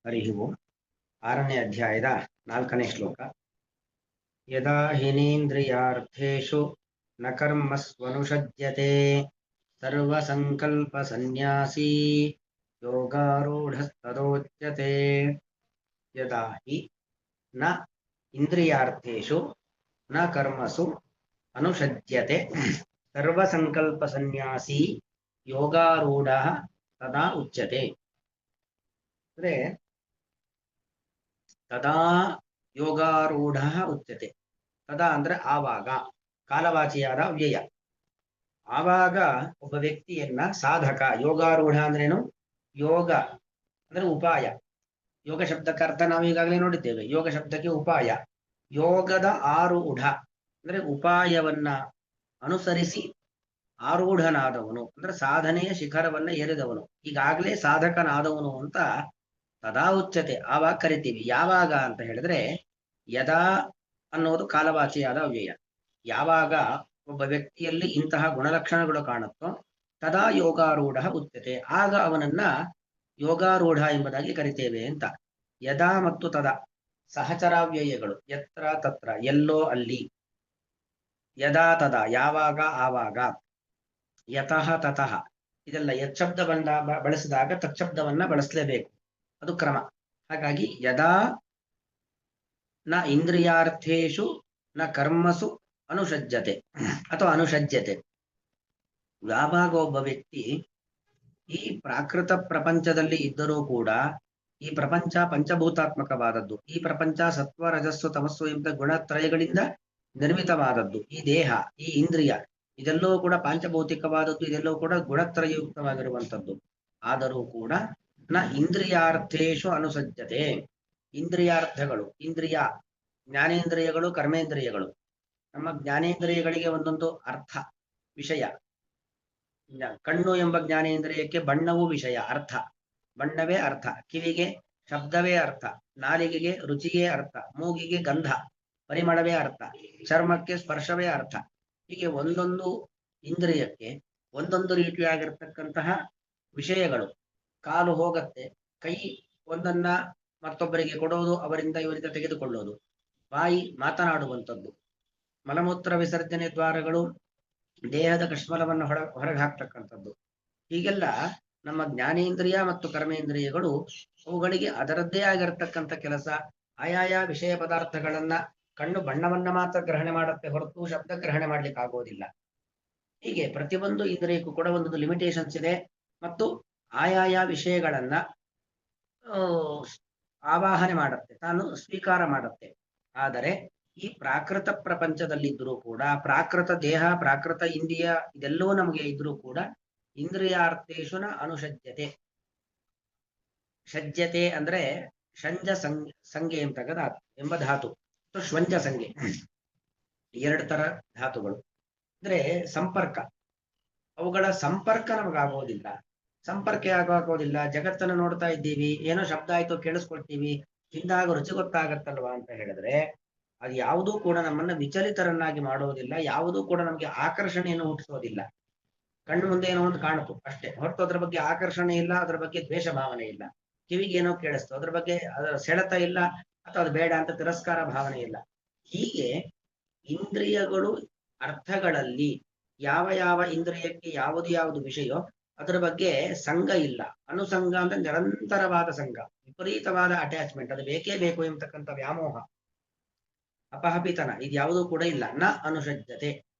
ಹರಿ ಓಂ. 6ನೇ ಅಧ್ಯಾಯದ 4ನೇ ಶ್ಲೋಕ. ಯದಾ ಹಿನೇಂದ್ರಿಯಾರ್ಥೇಷು ನ ಕರ್ಮಸ್ವನುಷಜ್ಯತೆ ಸರ್ವಸಂಕಲ್ಪ ಸನ್ಯಾಸಿ ಯೋಗಾರೂಢಸ್ತದೋಚ್ಯತೆ. ಯದಾ ಹಿ ನ ಇಂದ್ರಿಯಾರ್ಥೇಷು ನ ಕರ್ಮಸು ಅನುಷಜ್ಯತೆ ಸರ್ವಸಂಕಲ್ಪ ಸನ್ಯಾಸಿ ಯೋಗಾರೂಢಃ ತದಾ ಉಚ್ಯತೆ. ಅಂದ್ರೆ ತದಾ ಯೋಗಾರೂಢ ಉಚ್ಯತೆ. ತದಾ ಅಂದ್ರೆ ಆವಾಗ, ಕಾಲವಾಚಿಯಾದ ಅವ್ಯಯ. ಆವಾಗ ಒಬ್ಬ ವ್ಯಕ್ತಿಯನ್ನ ಸಾಧಕ, ಯೋಗಾರೂಢ ಅಂದ್ರೇನು? ಯೋಗ ಅಂದ್ರೆ ಉಪಾಯ. ಯೋಗ ಶಬ್ದಕ್ಕೆ ಅರ್ಥ ನಾವು ಈಗಾಗಲೇ ನೋಡಿದ್ದೇವೆ. ಯೋಗ ಶಬ್ದಕ್ಕೆ ಉಪಾಯ. ಯೋಗದ ಆರೂಢ ಅಂದ್ರೆ ಉಪಾಯವನ್ನ ಅನುಸರಿಸಿ ಆರೂಢನಾದವನು ಅಂದ್ರೆ ಸಾಧನೆಯ ಶಿಖರವನ್ನ ಏರಿದವನು, ಈಗಾಗಲೇ ಸಾಧಕನಾದವನು ಅಂತ ತದಾ ಉಚ್ಯತೆ, ಆವಾಗ ಕರಿತೀವಿ. ಯಾವಾಗ ಅಂತ ಹೇಳಿದ್ರೆ ಯದಾ ಅನ್ನೋದು ಕಾಲವಾಚಿಯಾದ ಅವ್ಯಯ. ಯಾವಾಗ ಒಬ್ಬ ವ್ಯಕ್ತಿಯಲ್ಲಿ ಇಂತಹ ಗುಣಲಕ್ಷಣಗಳು ಕಾಣುತ್ತೋ ತದಾ ಯೋಗಾರೂಢ ಉಚ್ಯತೆ, ಆಗ ಅವನನ್ನ ಯೋಗಾರೂಢ ಎಂಬುದಾಗಿ ಕರಿತೇವೆ ಅಂತ. ಯದಾ ಮತ್ತು ತದಾ ಸಹಚರಾವ್ಯಯಗಳು. ಯತ್ರ ತತ್ರ, ಎಲ್ಲೋ ಅಲ್ಲಿ. ಯದಾ ತದಾ ಯಾವಾಗ ಆವಾಗ. ಯತಃ ತತಃ ಇದೆಲ್ಲ ಯತ್ ಶಬ್ದವನ್ನ ಬಳಸಿದಾಗ ತತ್ಶಬ್ದವನ್ನ ಬಳಸಲೇಬೇಕು, ಅದು ಕ್ರಮ. ಹಾಗಾಗಿ ಯದಾ ನ ಇಂದ್ರಿಯಾರ್ಥೇಷು ನ ಕರ್ಮಸು ಅನುಷಜ್ಯತೆ ಅಥವಾ ಅನುಷಜ್ಯತೆ. ಯಾವಾಗ ಒಬ್ಬ ವ್ಯಕ್ತಿ ಈ ಪ್ರಾಕೃತ ಪ್ರಪಂಚದಲ್ಲಿ ಇದ್ದರೂ ಕೂಡ, ಈ ಪ್ರಪಂಚ ಪಂಚಭೂತಾತ್ಮಕವಾದದ್ದು, ಈ ಪ್ರಪಂಚ ಸತ್ವ ರಜಸ್ಸು ತಮಸ್ಸು ಎಂಬ ಗುಣತ್ರಯಗಳಿಂದ ನಿರ್ಮಿತವಾದದ್ದು. ಈ ದೇಹ, ಈ ಇಂದ್ರಿಯ ಇದೆಲ್ಲವೂ ಕೂಡ ಪಾಂಚಭೌತಿಕವಾದದ್ದು, ಇದೆಲ್ಲವೂ ಕೂಡ ಗುಣತ್ರಯಯುಕ್ತವಾಗಿರುವಂಥದ್ದು. ಆದರೂ ಕೂಡ ನ ಇಂದ್ರಿಯಾರ್ಥೇಷು ಅನುಸಜ್ಜತೆ. ಇಂದ್ರಿಯಾರ್ಥಗಳು, ಇಂದ್ರಿಯ ಜ್ಞಾನೇಂದ್ರಿಯಗಳು, ಕರ್ಮೇಂದ್ರಿಯಗಳು. ನಮ್ಮ ಜ್ಞಾನೇಂದ್ರಿಯಗಳಿಗೆ ಒಂದೊಂದು ಅರ್ಥ, ವಿಷಯ. ಕಣ್ಣು ಎಂಬ ಜ್ಞಾನೇಂದ್ರಿಯಕ್ಕೆ ಬಣ್ಣವೂ ವಿಷಯ, ಅರ್ಥ. ಬಣ್ಣವೇ ಅರ್ಥ. ಕಿವಿಗೆ ಶಬ್ದವೇ ಅರ್ಥ. ನಾಲಿಗೆಗೆ ರುಚಿಯೇ ಅರ್ಥ. ಮೂಗಿಗೆ ಗಂಧ ಪರಿಮಳವೇ ಅರ್ಥ. ಚರ್ಮಕ್ಕೆ ಸ್ಪರ್ಶವೇ ಅರ್ಥ. ಹೀಗೆ ಒಂದೊಂದು ಇಂದ್ರಿಯಕ್ಕೆ ಒಂದೊಂದು ರೀತಿಯಾಗಿರ್ತಕ್ಕಂತಹ ವಿಷಯಗಳು. ಕಾಲು ಹೋಗತ್ತೆ, ಕೈ ಒಂದನ್ನ ಮತ್ತೊಬ್ಬರಿಗೆ ಕೊಡೋದು, ಅವರಿಂದ ಇವರಿಂದ ತೆಗೆದುಕೊಳ್ಳೋದು. ಬಾಯಿ ಮಾತನಾಡುವಂಥದ್ದು. ಮಲಮೂತ್ರ ವಿಸರ್ಜನೆ ದ್ವಾರಗಳು ದೇಹದ ಕಶ್ಮಲವನ್ನು ಹೊರಗೆ ಹಾಕ್ತಕ್ಕಂಥದ್ದು. ಹೀಗೆಲ್ಲ ನಮ್ಮ ಜ್ಞಾನೇಂದ್ರಿಯ ಮತ್ತು ಕರ್ಮೇಂದ್ರಿಯಗಳು, ಅವುಗಳಿಗೆ ಅದರದ್ದೇ ಆಗಿರತಕ್ಕಂಥ ಕೆಲಸ. ಆಯಾಯ ವಿಷಯ ಪದಾರ್ಥಗಳನ್ನ ಕಣ್ಣು ಬಣ್ಣವನ್ನ ಮಾತ್ರ ಗ್ರಹಣೆ ಮಾಡುತ್ತೆ ಹೊರತು ಶಬ್ದ ಗ್ರಹಣೆ ಮಾಡ್ಲಿಕ್ಕೆ ಆಗೋದಿಲ್ಲ. ಹೀಗೆ ಪ್ರತಿಯೊಂದು ಇಂದ್ರಿಯಕ್ಕೂ ಕೂಡ ಒಂದೊಂದು ಲಿಮಿಟೇಷನ್ಸ್ ಇದೆ ಮತ್ತು ಆಯಾಯ ವಿಷಯಗಳನ್ನ ಆವಾಹನೆ ಮಾಡುತ್ತೆ, ತಾನು ಸ್ವೀಕಾರ ಮಾಡುತ್ತೆ. ಆದರೆ ಈ ಪ್ರಾಕೃತ ಪ್ರಪಂಚದಲ್ಲಿದ್ದರೂ ಕೂಡ, ಪ್ರಾಕೃತ ದೇಹ, ಪ್ರಾಕೃತ ಇಂದ್ರಿಯ ಇದೆಲ್ಲವೂ ನಮಗೆ ಇದ್ರೂ ಕೂಡ ಇಂದ್ರಿಯಾರ್ಥೇಶುನ ಅನುಷಜ್ಯತೆ. ಷಜ್ಯತೆ ಅಂದ್ರೆ ಷಂಜ ಸಂಜ್ಞೆ ಎಂಬ ಧಾತು, ಶ್ವಂಜ ಸಂಜ್ಞೆ. ಎರಡು ತರ ಧಾತುಗಳು. ಅಂದ್ರೆ ಸಂಪರ್ಕ, ಅವುಗಳ ಸಂಪರ್ಕ ನಮಗಾಗೋದಿಲ್ಲ. ಸಂಪರ್ಕ ಆಗೋದಿಲ್ಲ. ಜಗತ್ತನ್ನು ನೋಡ್ತಾ ಇದ್ದೀವಿ, ಏನೋ ಶಬ್ದ ಆಯ್ತು ಕೇಳಿಸ್ಕೊಳ್ತೀವಿ, ತಿಂದಾಗ ರುಚಿ ಗೊತ್ತಾಗತ್ತಲ್ವಾ ಅಂತ ಹೇಳಿದ್ರೆ ಅದು ಯಾವುದೂ ಕೂಡ ನಮ್ಮನ್ನ ವಿಚಲಿತರನ್ನಾಗಿ ಮಾಡೋದಿಲ್ಲ, ಯಾವುದೂ ಕೂಡ ನಮಗೆ ಆಕರ್ಷಣೆಯನ್ನು ಹುಟ್ಟಿಸೋದಿಲ್ಲ. ಕಣ್ಣು ಮುಂದೆ ಏನೋ ಒಂದು ಕಾಣುತ್ತು ಅಷ್ಟೇ ಹೊರತು ಅದ್ರ ಬಗ್ಗೆ ಆಕರ್ಷಣೆ ಇಲ್ಲ, ಅದ್ರ ಬಗ್ಗೆ ದ್ವೇಷ ಭಾವನೆ ಇಲ್ಲ. ಕಿವಿಗೆ ಏನೋ ಕೇಳಿಸ್ತು, ಅದ್ರ ಬಗ್ಗೆ ಅದರ ಸೆಳೆತ ಇಲ್ಲ ಅಥವಾ ಅದು ಬೇಡ ಅಂತ ತಿರಸ್ಕಾರ ಭಾವನೆ ಇಲ್ಲ. ಹೀಗೆ ಇಂದ್ರಿಯಗಳು ಅರ್ಥಗಳಲ್ಲಿ ಯಾವ ಯಾವ ಇಂದ್ರಿಯಕ್ಕೆ ಯಾವುದು ಯಾವುದು ವಿಷಯ ಅದರ ಬಗ್ಗೆ ಸಂಘ ಇಲ್ಲ. ಅನುಸಂಗ ಅಂದ್ರೆ ನಿರಂತರವಾದ ಸಂಘ, ವಿಪರೀತವಾದ ಅಟ್ಯಾಚ್ಮೆಂಟ್, ಅದು ಬೇಕೇ ಬೇಕು ಎಂಬತಕ್ಕಂಥ ವ್ಯಾಮೋಹ, ಅಪಹಪಿತನ, ಇದು ಯಾವುದೂ ಕೂಡ ಇಲ್ಲ. ನ ಅನುಷಜ್ಯತೆ.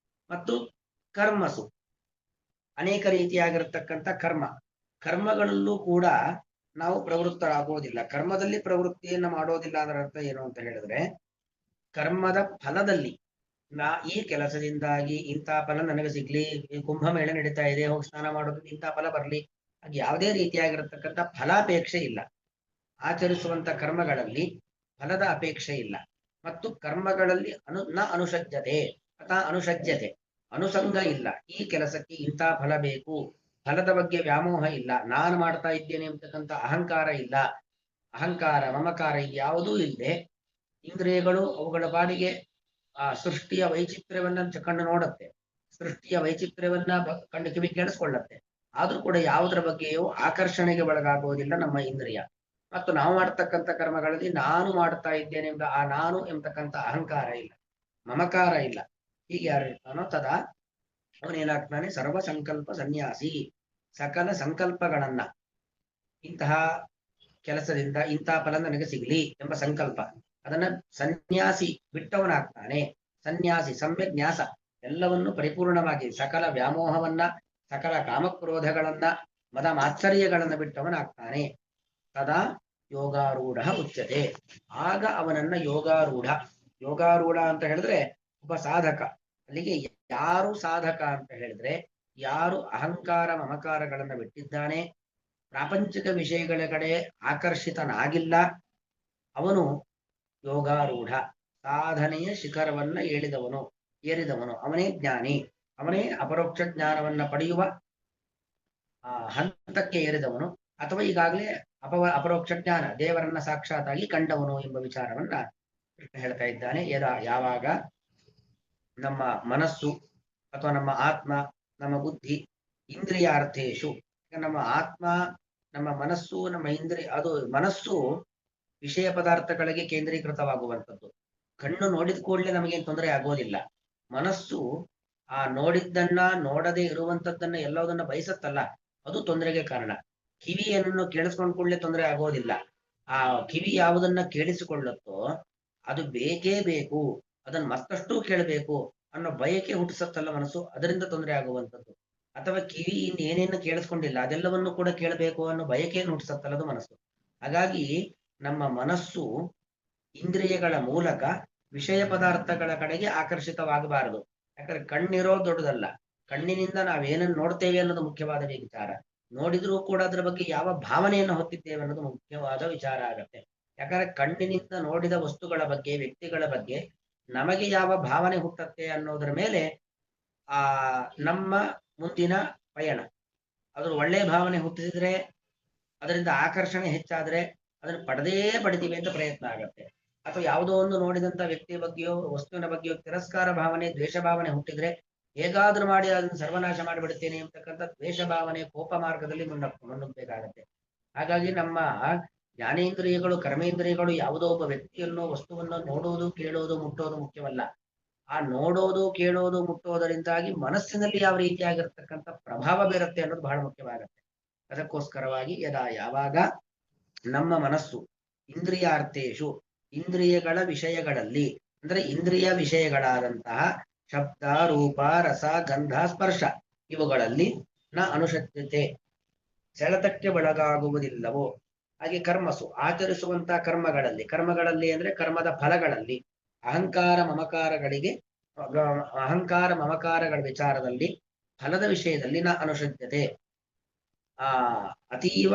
ಮತ್ತು ಕರ್ಮಸು ಅನೇಕ ರೀತಿಯಾಗಿರತಕ್ಕಂಥ ಕರ್ಮಗಳಲ್ಲೂ ಕೂಡ ನಾವು ಪ್ರವೃತ್ತರಾಗೋದಿಲ್ಲ. ಕರ್ಮದಲ್ಲಿ ಪ್ರವೃತ್ತಿಯನ್ನ ಮಾಡೋದಿಲ್ಲ ಅದರ ಅರ್ಥ ಏನು ಅಂತ ಹೇಳಿದ್ರೆ, ಕರ್ಮದ ಫಲದಲ್ಲಿ ಈ ಕೆಲಸದಿಂದಾಗಿ ಇಂಥ ಫಲ ನನಗೆ ಸಿಗ್ಲಿ, ಕುಂಭಮೇಳ ನಡೀತಾ ಇದೆ, ಹೋಗಿ ಸ್ನಾನ ಮಾಡೋದು, ಇಂಥ ಫಲ ಬರ್ಲಿ, ಅದು ಯಾವುದೇ ರೀತಿಯಾಗಿರತಕ್ಕಂಥ ಫಲಾಪೇಕ್ಷೆ ಇಲ್ಲ. ಆಚರಿಸುವಂತ ಕರ್ಮಗಳಲ್ಲಿ ಫಲದ ಅಪೇಕ್ಷೆ ಇಲ್ಲ. ಮತ್ತು ಕರ್ಮಗಳಲ್ಲಿ ಅನುಷಜ್ಯತೆ ಅಥವಾ ಅನುಷಜ್ಯತೆ, ಅನುಸಂಗ ಇಲ್ಲ. ಈ ಕೆಲಸಕ್ಕೆ ಇಂಥ ಫಲ ಬೇಕು, ಫಲದ ಬಗ್ಗೆ ವ್ಯಾಮೋಹ ಇಲ್ಲ. ನಾನು ಮಾಡ್ತಾ ಇದ್ದೇನೆ ಅಂತಕ್ಕಂಥ ಅಹಂಕಾರ ಇಲ್ಲ. ಅಹಂಕಾರ ಮಮಕಾರ ಯಾವುದೂ ಇಲ್ಲದೆ ಇಂದ್ರಿಯಗಳು ಅವುಗಳ ಬಾಡಿಗೆ ಆ ಸೃಷ್ಟಿಯ ವೈಚಿತ್ರ್ಯವನ್ನ ಕಂಡು ನೋಡುತ್ತೆ, ಸೃಷ್ಟಿಯ ವೈಚಿತ್ರ್ಯವನ್ನ ಕಂಡು ಕಿವಿ ಕೇಳಿಸ್ಕೊಳ್ಳುತ್ತೆ. ಆದ್ರೂ ಕೂಡ ಯಾವುದರ ಬಗ್ಗೆಯೂ ಆಕರ್ಷಣೆಗೆ ಒಳಗಾಗುವುದಿಲ್ಲ ನಮ್ಮ ಇಂದ್ರಿಯ. ಮತ್ತು ನಾವು ಮಾಡ್ತಕ್ಕಂಥ ಕರ್ಮಗಳಲ್ಲಿ ನಾನು ಮಾಡ್ತಾ ಇದ್ದೇನೆ ಎಂಬ ಆ ನಾನು ಎಂಬತಕ್ಕಂಥ ಅಹಂಕಾರ ಇಲ್ಲ, ಮಮಕಾರ ಇಲ್ಲ. ಹೀಗೆ ಯಾರು ಇರ್ತಾನೋ ತದಾ ಅವನೇನಾಗ್ತಾನೆ ಸರ್ವ ಸಂಕಲ್ಪ ಸನ್ಯಾಸಿ. ಸಕಲ ಸಂಕಲ್ಪಗಳನ್ನ, ಇಂತಹ ಕೆಲಸದಿಂದ ಇಂತಹ ಫಲ ನನಗೆ ಸಿಗಲಿ ಎಂಬ ಸಂಕಲ್ಪ, ಅದನ್ನ ಸನ್ಯಾಸಿ ಬಿಟ್ಟವನಾಗ್ತಾನೆ. ಸನ್ಯಾಸಿ ಸಮ್ಯಕ್ ನ್ಯಾಸ, ಎಲ್ಲವನ್ನು ಪರಿಪೂರ್ಣವಾಗಿ ಸಕಲ ವ್ಯಾಮೋಹವನ್ನ, ಸಕಲ ಕಾಮಕ್ರೋಧಗಳನ್ನ, ಮದ ಮಾತ್ಸರ್ಯಗಳನ್ನ ಬಿಟ್ಟವನಾಗ್ತಾನೆ. ತದಾ ಯೋಗಾರೂಢ ಉಚ್ಯತೆ. ಆಗ ಅವನನ್ನ ಯೋಗಾರೂಢ. ಯೋಗಾರೂಢ ಅಂತ ಹೇಳಿದ್ರೆ ಒಬ್ಬ ಸಾಧಕ. ಅಲ್ಲಿಗೆ ಯಾರು ಸಾಧಕ ಅಂತ ಹೇಳಿದ್ರೆ ಯಾರು ಅಹಂಕಾರ ಮಮಕಾರಗಳನ್ನ ಬಿಟ್ಟಿದ್ದಾನೆ, ಪ್ರಾಪಂಚಿಕ ವಿಷಯಗಳ ಕಡೆ ಆಕರ್ಷಿತನಾಗಿಲ್ಲ, ಅವನು ಯೋಗಾರೂಢ, ಸಾಧನೆಯ ಶಿಖರವನ್ನ ಏರಿದವನು ಅವನೇ ಜ್ಞಾನಿ. ಅವನೇ ಅಪರೋಕ್ಷ ಜ್ಞಾನವನ್ನ ಪಡೆಯುವ ಹಂತಕ್ಕೆ ಏರಿದವನು, ಅಥವಾ ಈಗಾಗಲೇ ಅಪರೋಕ್ಷ ಜ್ಞಾನ ದೇವರನ್ನ ಸಾಕ್ಷಾತ್ತಾಗಿ ಕಂಡವನು ಎಂಬ ವಿಚಾರವನ್ನ ಕೃಷ್ಣ ಹೇಳ್ತಾ ಇದ್ದಾನೆ. ಯಾವಾಗ ನಮ್ಮ ಮನಸ್ಸು ಅಥವಾ ನಮ್ಮ ಆತ್ಮ, ನಮ್ಮ ಬುದ್ಧಿ ಇಂದ್ರಿಯಾರ್ಥೇಶು, ನಮ್ಮ ಆತ್ಮ, ನಮ್ಮ ಮನಸ್ಸು, ನಮ್ಮ ಇಂದ್ರಿಯ, ಅದು ಮನಸ್ಸು ವಿಷಯ ಪದಾರ್ಥಗಳಿಗೆ ಕೇಂದ್ರೀಕೃತವಾಗುವಂಥದ್ದು. ಕಣ್ಣು ನೋಡಿದ ಕೂಡಲೇ ನಮಗೇನು ತೊಂದರೆ ಆಗೋದಿಲ್ಲ. ಮನಸ್ಸು ಆ ನೋಡಿದ್ದನ್ನ, ನೋಡದೆ ಇರುವಂತದ್ದನ್ನ ಎಲ್ಲದನ್ನ ಬಯಸತ್ತಲ್ಲ, ಅದು ತೊಂದರೆಗೆ ಕಾರಣ. ಕಿವಿಯನ್ನು ಕೇಳಿಸ್ಕೊಂಡ್ ಕೂಡಲೇ ತೊಂದರೆ ಆಗೋದಿಲ್ಲ. ಆ ಕಿವಿ ಯಾವುದನ್ನ ಕೇಳಿಸಿಕೊಳ್ಳುತ್ತೋ ಅದು ಬೇಕೇ ಬೇಕು, ಅದನ್ನ ಮತ್ತಷ್ಟು ಕೇಳಬೇಕು ಅನ್ನೋ ಬಯಕೆ ಹುಟ್ಟಿಸತ್ತಲ್ಲ ಮನಸ್ಸು, ಅದರಿಂದ ತೊಂದರೆ ಆಗುವಂಥದ್ದು. ಅಥವಾ ಕಿವಿ ಏನೇನು ಕೇಳಿಸ್ಕೊಂಡಿಲ್ಲ ಅದೆಲ್ಲವನ್ನು ಕೂಡ ಕೇಳಬೇಕು ಅನ್ನೋ ಬಯಕೆಯನ್ನು ಹುಟ್ಟಿಸತ್ತಲ್ಲ ಅದು ಮನಸ್ಸು. ಹಾಗಾಗಿ ನಮ್ಮ ಮನಸ್ಸು ಇಂದ್ರಿಯಗಳ ಮೂಲಕ ವಿಷಯ ಪದಾರ್ಥಗಳ ಕಡೆಗೆ ಆಕರ್ಷಿತವಾಗಬಾರದು. ಯಾಕಂದ್ರೆ ಕಣ್ಣಿರೋ ದೊಡ್ಡದಲ್ಲ, ಕಣ್ಣಿನಿಂದ ನಾವೇನನ್ನು ನೋಡ್ತೇವೆ ಅನ್ನೋದು ಮುಖ್ಯವಾದ ವಿಚಾರ. ನೋಡಿದ್ರೂ ಕೂಡ ಅದರ ಬಗ್ಗೆ ಯಾವ ಭಾವನೆಯನ್ನು ಹೊತ್ತಿದ್ದೇವೆ ಅನ್ನೋದು ಮುಖ್ಯವಾದ ವಿಚಾರ ಆಗತ್ತೆ. ಯಾಕಂದ್ರೆ ಕಣ್ಣಿನಿಂದ ನೋಡಿದ ವಸ್ತುಗಳ ಬಗ್ಗೆ, ವ್ಯಕ್ತಿಗಳ ಬಗ್ಗೆ ನಮಗೆ ಯಾವ ಭಾವನೆ ಹುಟ್ಟತ್ತೆ ಅನ್ನೋದರ ಮೇಲೆ ಆ ನಮ್ಮ ಮುಂದಿನ ಪಯಣ. ಅದ್ರ ಒಳ್ಳೆಯ ಭಾವನೆ ಹುಟ್ಟಿಸಿದ್ರೆ, ಅದರಿಂದ ಆಕರ್ಷಣೆ ಹೆಚ್ಚಾದ್ರೆ ಅದನ್ನು ಪಡೆದಿವೆ ಅಂತ ಪ್ರಯತ್ನ ಆಗತ್ತೆ. ಅಥವಾ ಯಾವುದೋ ಒಂದು ನೋಡಿದಂತ ವ್ಯಕ್ತಿಯ ಬಗ್ಗೆಯೋ ವಸ್ತುವಿನ ಬಗ್ಗೆಯೋ ತಿರಸ್ಕಾರ ಭಾವನೆ, ದ್ವೇಷ ಭಾವನೆ ಹುಟ್ಟಿದ್ರೆ ಹೇಗಾದ್ರೂ ಮಾಡಿ ಅದನ್ನು ಸರ್ವನಾಶ ಮಾಡಿಬಿಡುತ್ತೇನೆ ಅಂತಕ್ಕಂಥ ದ್ವೇಷ ಭಾವನೆ, ಕೋಪ ಮಾರ್ಗದಲ್ಲಿ ಮುನ್ನುಗ್ಬೇಕಾಗತ್ತೆ. ಹಾಗಾಗಿ ನಮ್ಮ ಜ್ಞಾನೇಂದ್ರಿಯಗಳು, ಕರ್ಮೇಂದ್ರಿಯಗಳು ಯಾವುದೋ ಒಬ್ಬ ವ್ಯಕ್ತಿಯನ್ನು, ವಸ್ತುವನ್ನು ನೋಡುವುದು, ಕೇಳುವುದು, ಮುಟ್ಟೋದು ಮುಖ್ಯವಲ್ಲ. ಆ ನೋಡೋದು, ಕೇಳೋದು, ಮುಟ್ಟೋದರಿಂದಾಗಿ ಮನಸ್ಸಿನಲ್ಲಿ ಯಾವ ರೀತಿಯಾಗಿರ್ತಕ್ಕಂಥ ಪ್ರಭಾವ ಬೀರುತ್ತೆ ಅನ್ನೋದು ಬಹಳ ಮುಖ್ಯವಾಗುತ್ತೆ. ಅದಕ್ಕೋಸ್ಕರವಾಗಿ ಯಾವಾಗ ನಮ್ಮ ಮನಸ್ಸು ಇಂದ್ರಿಯಾರ್ಥೇಶು, ಇಂದ್ರಿಯಗಳ ವಿಷಯಗಳಲ್ಲಿ, ಅಂದ್ರೆ ಇಂದ್ರಿಯ ವಿಷಯಗಳಾದಂತಹ ಶಬ್ದ, ರೂಪ, ರಸ, ಗಂಧ, ಸ್ಪರ್ಶ ಇವುಗಳಲ್ಲಿ ಅನುಶಕ್ಯತೆ, ಸೆಳೆತಕ್ಕೆ ಒಳಗಾಗುವುದಿಲ್ಲವೋ, ಹಾಗೆ ಕರ್ಮಸು ಆಚರಿಸುವಂತಹ ಕರ್ಮಗಳಲ್ಲಿ ಅಂದ್ರೆ ಕರ್ಮದ ಫಲಗಳಲ್ಲಿ ಅಹಂಕಾರ ಮಮಕಾರಗಳ ವಿಚಾರದಲ್ಲಿ, ಫಲದ ವಿಷಯದಲ್ಲಿ ಅನುಶಕ್ಯತೆ, ಅತೀವ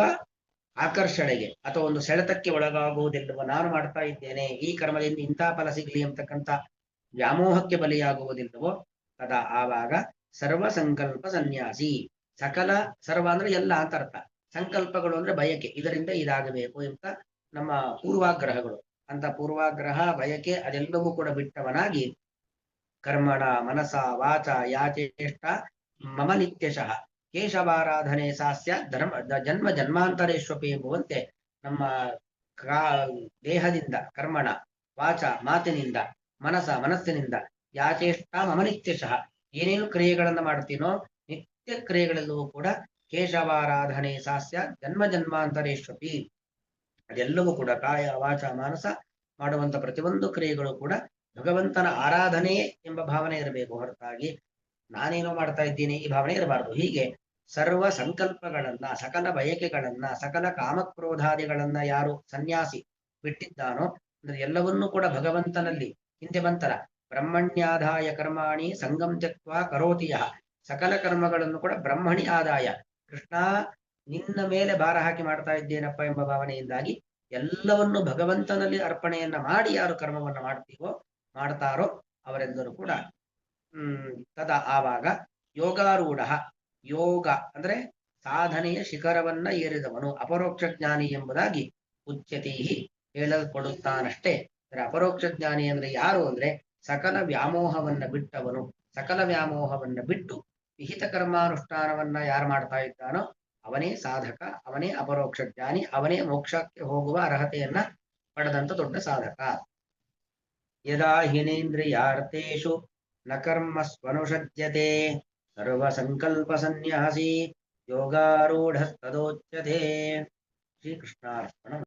ಆಕರ್ಷಣೆಗೆ ಅಥವಾ ಒಂದು ಸೆಳೆತಕ್ಕೆ ಒಳಗಾಗುವುದಿಲ್ಲವೋ, ನಾನು ಮಾಡ್ತಾ ಇದ್ದೇನೆ ಈ ಕರ್ಮದಿಂದ ಇಂಥ ಫಲ ಸಿಗಲಿ ಅಂತಕ್ಕಂಥ ವ್ಯಾಮೋಹಕ್ಕೆ ಬಲಿಯಾಗುವುದಿಲ್ಲವೋ, ತದಾ ಆವಾಗ ಸರ್ವ ಸಂಕಲ್ಪ ಸನ್ಯಾಸಿ. ಸಕಲ, ಸರ್ವ ಅಂದ್ರೆ ಎಲ್ಲ ಅಂತ ಅರ್ಥ, ಸಂಕಲ್ಪಗಳು ಅಂದ್ರೆ ಬಯಕೆ, ಇದರಿಂದ ಇದಾಗಬೇಕು ಅಂತ ನಮ್ಮ ಪೂರ್ವಾಗ್ರಹಗಳು, ಅಂತ ಪೂರ್ವಾಗ್ರಹ, ಬಯಕೆ ಅದೆಲ್ಲವೂ ಕೂಡ ಬಿಟ್ಟವನಾಗಿ ಕರ್ಮಣ ಮನಸ ವಾಚ ಯಾಚೇಷ್ಟ ಮಮ ನಿತ್ಯಶಃ ಕೇಶವಾರಾಧನೆ ಸಾಸ್ಯ ಜನ್ಮ ಜನ್ಮಾಂತರೇಶ್ವಪಿ ಎಂಬುವಂತೆ ನಮ್ಮ ದೇಹದಿಂದ, ಕರ್ಮಣ ವಾಚ ಮಾತಿನಿಂದ, ಮನಸ್ಸಿನಿಂದ, ಯಾಚೇಷ್ಟ ಮಮ ನಿತ್ಯಶಃ ಏನೇನು ಕ್ರಿಯೆಗಳನ್ನ ಮಾಡ್ತೀನೋ ನಿತ್ಯ ಕ್ರಿಯೆಗಳೆಲ್ಲವೂ ಕೂಡ ಕೇಶವಾರಾಧನೆ ಸಾಸ್ಯ ಜನ್ಮ ಜನ್ಮಾಂತರೇಶ್ವಪಿ, ಅದೆಲ್ಲವೂ ಕೂಡ ಕಾಯ ವಾಚ ಮಾನಸ ಮಾಡುವಂತ ಪ್ರತಿಯೊಂದು ಕ್ರಿಯೆಗಳು ಕೂಡ ಭಗವಂತನ ಆರಾಧನೆ ಎಂಬ ಭಾವನೆ ಇರಬೇಕು, ಹೊರತಾಗಿ ನಾನೇನೋ ಮಾಡ್ತಾ ಇದ್ದೀನಿ ಈ ಭಾವನೆ ಇರಬಾರದು. ಹೀಗೆ ಸರ್ವ ಸಂಕಲ್ಪಗಳನ್ನ, ಸಕಲ ಬಯಕೆಗಳನ್ನ, ಸಕಲ ಕಾಮಕ್ರೋಧಾದಿಗಳನ್ನ ಯಾರು ಸನ್ಯಾಸಿ ಬಿಟ್ಟಿದ್ದಾನೋ, ಅಂದ್ರೆ ಎಲ್ಲವನ್ನೂ ಕೂಡ ಭಗವಂತನಲ್ಲಿ, ಹಿಂದೆ ಬಂತರ ಬ್ರಹ್ಮಣ್ಯಾದಾಯ ಕರ್ಮಾಣಿ ಸಂಗಂ ತ್ಯಕ್ವಾ ಕರೋತಿಯ, ಸಕಲ ಕರ್ಮಗಳನ್ನು ಕೂಡ ಬ್ರಹ್ಮಣಿ ಆದಾಯ, ಕೃಷ್ಣ ನಿನ್ನ ಮೇಲೆ ಭಾರ ಹಾಕಿ ಮಾಡ್ತಾ ಇದ್ದೇನಪ್ಪ ಎಂಬ ಭಾವನೆಯಿಂದಾಗಿ ಎಲ್ಲವನ್ನು ಭಗವಂತನಲ್ಲಿ ಅರ್ಪಣೆಯನ್ನ ಮಾಡಿ ಯಾರು ಕರ್ಮವನ್ನ ಮಾಡ್ತಾರೋ ಅವರೆಲ್ಲರೂ ಕೂಡ ತದಾ ಆವಾಗ ಯೋಗಾರೂಢ, ಯೋಗ ಅಂದ್ರೆ ಸಾಧನೆಯ ಶಿಖರವನ್ನ ಏರಿದವನು, ಅಪರೋಕ್ಷ ಜ್ಞಾನಿ ಎಂಬುದಾಗಿ ಉಚ್ಯತಿ ಹೇಳಲ್ಪಡುತ್ತಾನಷ್ಟೇ. ಅಂದ್ರೆ ಅಪರೋಕ್ಷ ಜ್ಞಾನಿ ಅಂದ್ರೆ ಯಾರು ಅಂದ್ರೆ ಸಕಲ ವ್ಯಾಮೋಹವನ್ನ ಬಿಟ್ಟವನು. ಸಕಲ ವ್ಯಾಮೋಹವನ್ನ ಬಿಟ್ಟು ವಿಹಿತ ಕರ್ಮಾನುಷ್ಠಾನವನ್ನ ಯಾರು ಮಾಡ್ತಾ ಇದ್ದಾನೋ ಅವನೇ ಸಾಧಕ, ಅವನೇ ಅಪರೋಕ್ಷ ಜ್ಞಾನಿ, ಅವನೇ ಮೋಕ್ಷಕ್ಕೆ ಹೋಗುವ ಅರ್ಹತೆಯನ್ನ ಪಡೆದಂತ ದೊಡ್ಡ ಸಾಧಕ. ಯದಾ ಹಿನೇಂದ್ರಿಯಾರ್ಥೇಷು ನ ಕರ್ಮ ಸ್ವನುಷಜ್ಯತೆ ಸರ್ವ ಸಂಕಲ್ಪ ಸನ್ಯಾಸಿ ಯೋಗಾರೂಢ ತದೋಚ್ಯತೆ. ಶ್ರೀಕೃಷ್ಣಾರ್ಪಣ.